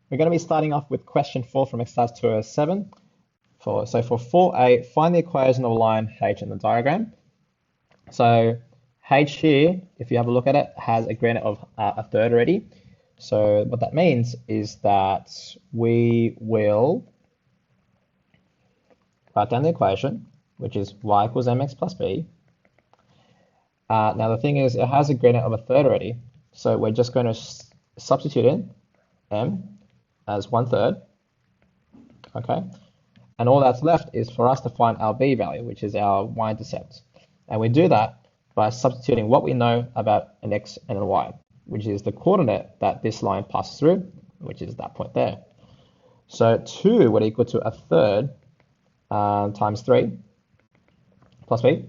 We're going to be starting off with question 4 from Ex12.07. So for 4a, find the equation of a line H in the diagram. So H here, if you have a look at it, has a gradient of a third already. So what that means is that we will write down the equation, which is y equals mx plus b. Now the thing is, it has a gradient of a third already, so we're just going to substitute in m as 1/3, okay? And all that's left is for us to find our b value, which is our y-intercept. And we do that by substituting what we know about an x and a y, which is the coordinate that this line passes through, which is that point there. So 2 would equal to a third times 3 plus b.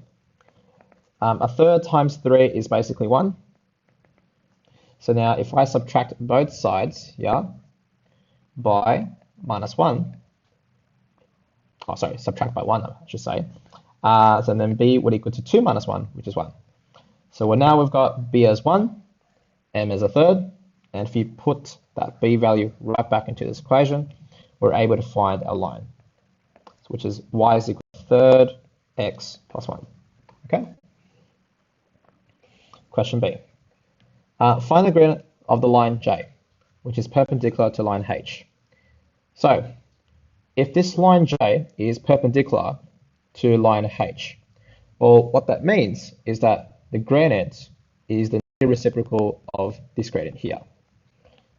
A third times 3 is basically 1. So now if I subtract both sides, yeah, by -1, oh sorry, subtract by 1, I should say. So then b would equal to 2 minus 1, which is 1. So now we've got b as 1, m as a third, and if you put that b value right back into this equation, we're able to find our line, which is y is equal to third x plus 1. Okay? Question B. Find the gradient of the line J, which is perpendicular to line H. So, if this line J is perpendicular to line H, well, what that means is that the gradient is the reciprocal of this gradient here.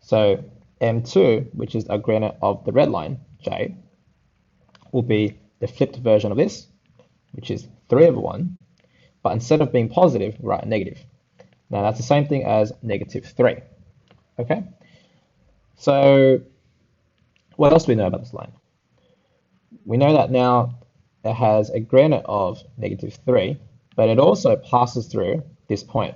So, M2, which is a gradient of the red line, J, will be the flipped version of this, which is 3/1, but instead of being positive, we write a negative. Now that's the same thing as -3, okay? So what else do we know about this line? We know that now it has a gradient of -3, but it also passes through this point.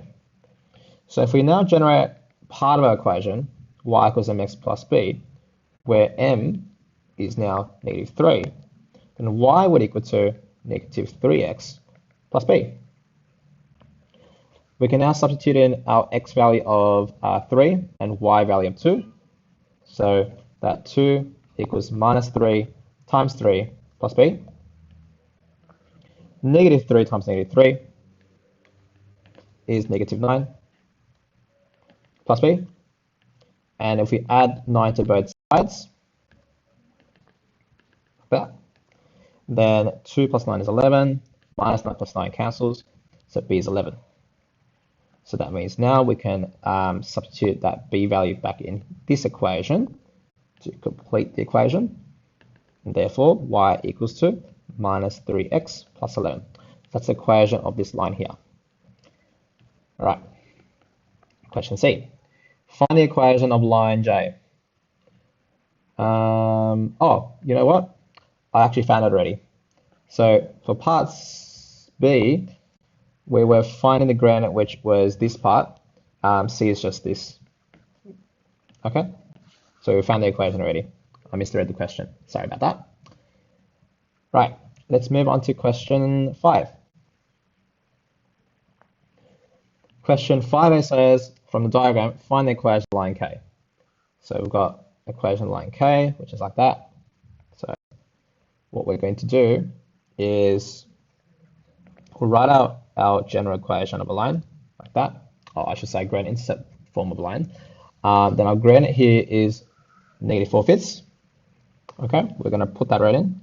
So if we now generate part of our equation, y equals mx plus b, where m is now -3, then y would equal to -3x plus b. We can now substitute in our x value of 3 and y value of 2. So that 2 equals -3 times 3 plus b. -3 times -3 is -9 plus b. And if we add 9 to both sides, like that, then 2 plus 9 is 11, minus 9 plus 9 cancels, so b is 11. So that means now we can substitute that b value back in this equation to complete the equation. And therefore, y equals to -3x plus 11. That's the equation of this line here. All right. Question C. Find the equation of line J. Oh, you know what? I actually found it already. So for part B, we were finding the gradient, which was this part. C is just this. Okay? So we found the equation already. I misread the question. Sorry about that. Right. Let's move on to question 5. Question 5a says, from the diagram, find the equation of line K. So we've got equation of line K, which is like that. So what we're going to do is we'll write out our general equation of a line, like that. Or I should say gradient intercept form of a line. Then our gradient here is -4/5. Okay, we're going to put that right in.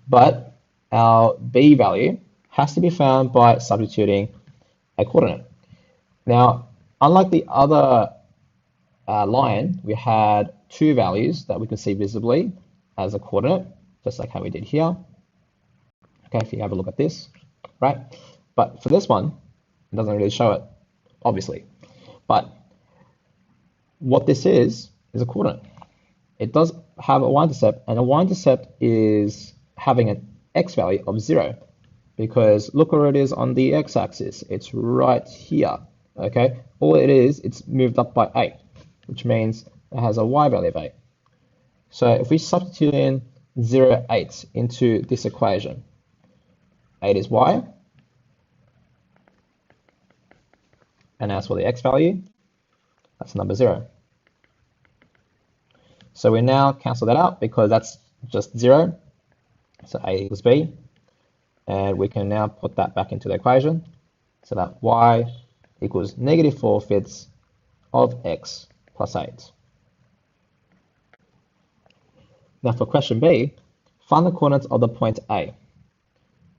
But our b value has to be found by substituting a coordinate. Now, unlike the other line, we had 2 values that we can see visibly as a coordinate, just like how we did here. Okay, if you have a look at this, right? But for this one, it doesn't really show it, obviously. But what this is a coordinate. It does have a y-intercept, and a y-intercept is having an x value of 0, because look where it is on the x-axis. It's right here, okay? All it is, it's moved up by 8, which means it has a y value of 8. So if we substitute in 0, 8 into this equation, 8 is y, And as for the x value, that's number 0. So we now cancel that out because that's just 0. So a equals b. And we can now put that back into the equation so that y equals negative 4/5 of x plus 8. Now for question B, find the coordinates of the point A.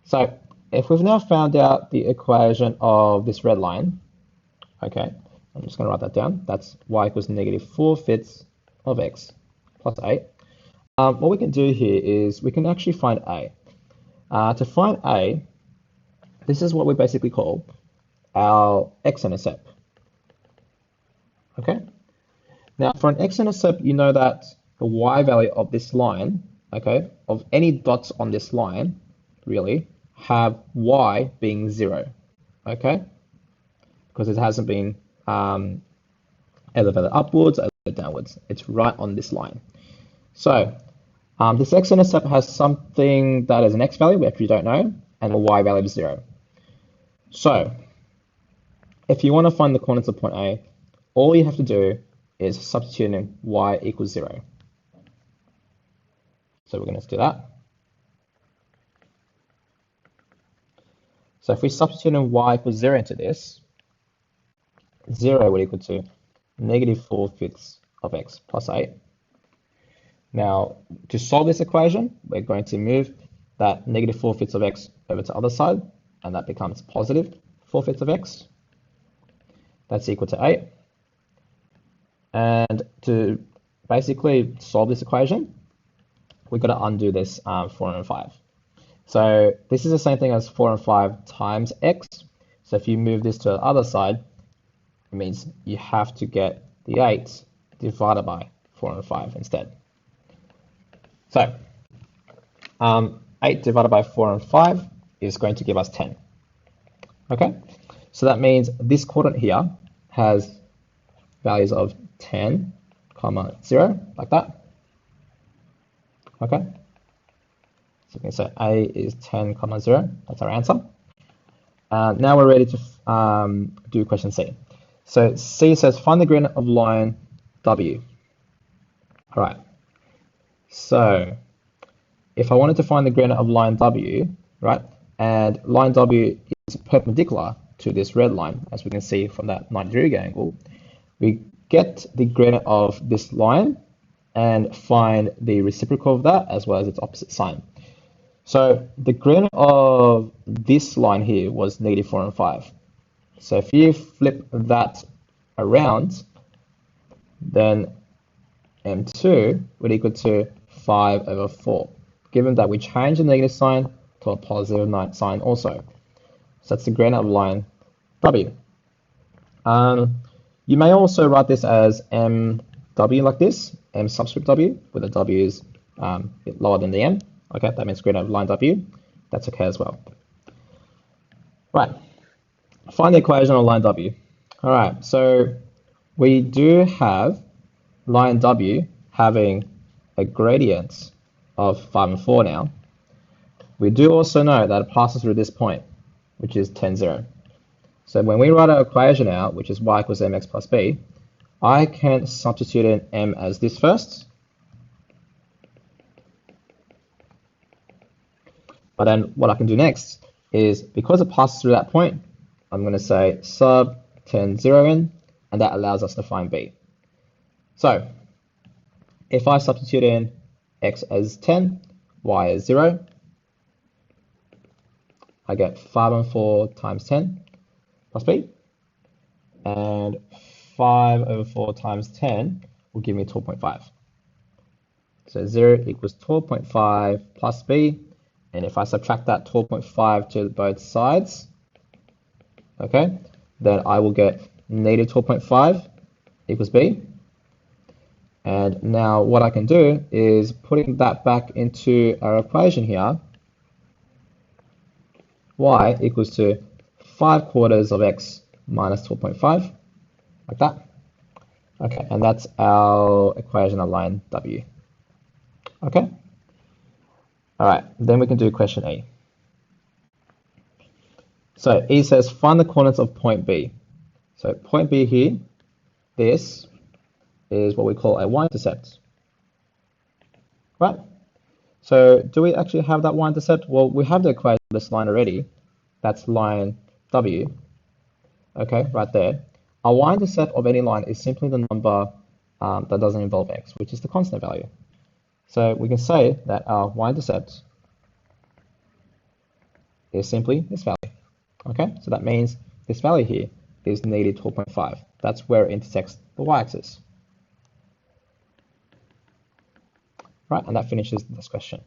So if we've now found out the equation of this red line, okay, I'm just going to write that down. That's y equals negative 4/5 of x plus 8. What we can do here is we can actually find A. To find A, this is what we basically call our x-intercept. Okay. Now for an x-intercept, you know that the y value of this line, okay, of any dots on this line, really, have y being 0, okay, because it hasn't been elevated upwards or downwards. It's right on this line. So this x-intercept has something that is an x value, which we don't know, and a y value of 0. So if you want to find the coordinates of point A, all you have to do is substitute in y equals 0. So we're going to do that. So if we substitute in y equals 0 into this, 0 would equal to negative 4/5 of x plus 8. Now, to solve this equation, we're going to move that negative 4/5 of x over to the other side, and that becomes positive 4/5 of x. That's equal to 8. And to basically solve this equation, we've got to undo this 4 and 5. So this is the same thing as 4 and 5 times x. So if you move this to the other side, it means you have to get the 8 divided by 4 and 5 instead. So 8 divided by 4 and 5 is going to give us 10. Okay, so that means this coordinate here has values of 10, 0, like that. Okay, so we can say A is 10, 0. That's our answer. Now we're ready to do question C. So C says find the gradient of line W. All right. So if I wanted to find the gradient of line W, right, and line W is perpendicular to this red line, as we can see from that 90-degree angle, we get the gradient of this line and find the reciprocal of that as well as its opposite sign. So the gradient of this line here was negative 4 and 5. So if you flip that around, then M2 would equal to 5 over 4, given that we change the negative sign to a positive sign also. So that's the gradient of line W. You may also write this as MW like this, M subscript W, where the W is a bit lower than the M. Okay, that means gradient of line W. That's okay as well. Right, find the equation of line W. All right, so we do have line W having a gradient of 5 and 4 now. We do also know that it passes through this point, which is 10, 0. So when we write our equation out, which is y equals mx plus b, I can substitute in m as this first. But then what I can do next is, because it passes through that point, I'm going to say sub 10, 0 in, and that allows us to find b. So if I substitute in x as 10, y as 0, I get 5 and 4 times 10 plus b, and 5 over 4 times 10 will give me 12.5. So 0 equals 12.5 plus b, and if I subtract that 12.5 to both sides, okay, then I will get negative 12.5 equals b. And now what I can do is putting that back into our equation here, y equals to 5/4 of x minus 12.5, like that. Okay, and that's our equation of line W. Okay. All right, then we can do question E. So E says find the coordinates of point B. So point B here, this is what we call a y-intercept, right? So do we actually have that y-intercept? Well, we have the equation of this line already. That's line W, okay, right there. Our y-intercept of any line is simply the number that doesn't involve x, which is the constant value. So we can say that our y-intercept is simply this value, okay? So that means this value here is negative 12.5. That's where it intersects the y-axis. Right, and that finishes this question.